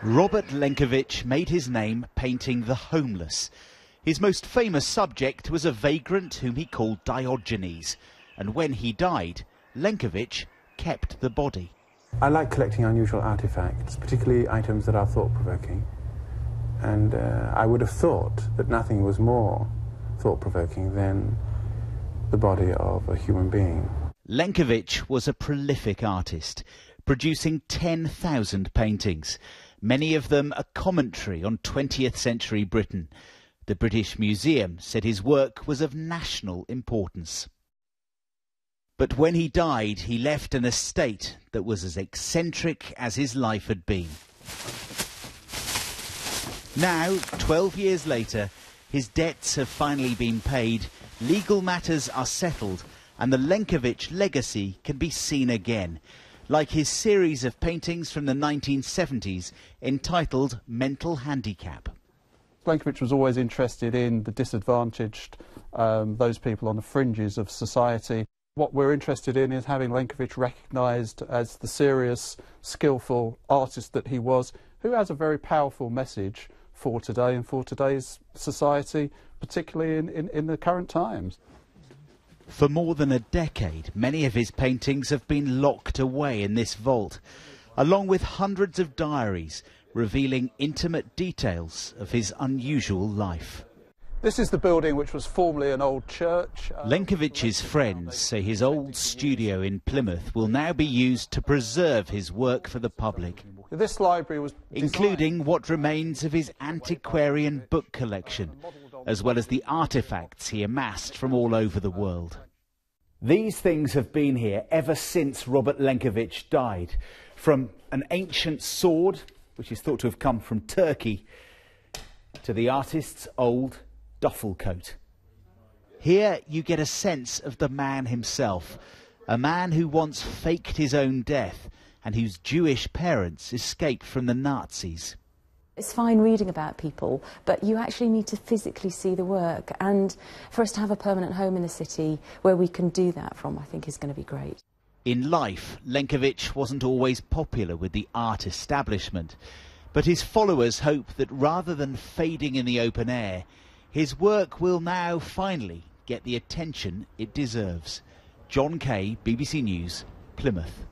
Robert Lenkiewicz made his name painting the homeless. His most famous subject was a vagrant whom he called Diogenes, and when he died, Lenkiewicz kept the body. I like collecting unusual artifacts, particularly items that are thought-provoking, and I would have thought that nothing was more thought-provoking than the body of a human being. Lenkiewicz was a prolific artist, producing 10,000 paintings, many of them a commentary on 20th century Britain. The British Museum said his work was of national importance. But when he died, he left an estate that was as eccentric as his life had been. Now, 12 years later, his debts have finally been paid, legal matters are settled, and the Lenkiewicz legacy can be seen again, like his series of paintings from the 1970s entitled Mental Handicap. Lenkiewicz was always interested in the disadvantaged, those people on the fringes of society. What we're interested in is having Lenkiewicz recognised as the serious, skillful artist that he was, who has a very powerful message for today and for today's society, particularly in the current times. For more than a decade, many of his paintings have been locked away in this vault, along with hundreds of diaries revealing intimate details of his unusual life. This is the building which was formerly an old church. Lenkiewicz's friends say his old studio in Plymouth will now be used to preserve his work for the public. This library was including what remains of his antiquarian book collection, as well as the artefacts he amassed from all over the world. These things have been here ever since Robert Lenkiewicz died, from an ancient sword, which is thought to have come from Turkey, to the artist's old duffel coat. Here you get a sense of the man himself, a man who once faked his own death and whose Jewish parents escaped from the Nazis. It's fine reading about people, but you actually need to physically see the work, and for us to have a permanent home in the city where we can do that from, I think is going to be great. In life, Lenkiewicz wasn't always popular with the art establishment, but his followers hope that rather than fading in the open air, his work will now finally get the attention it deserves. John Kay, BBC News, Plymouth.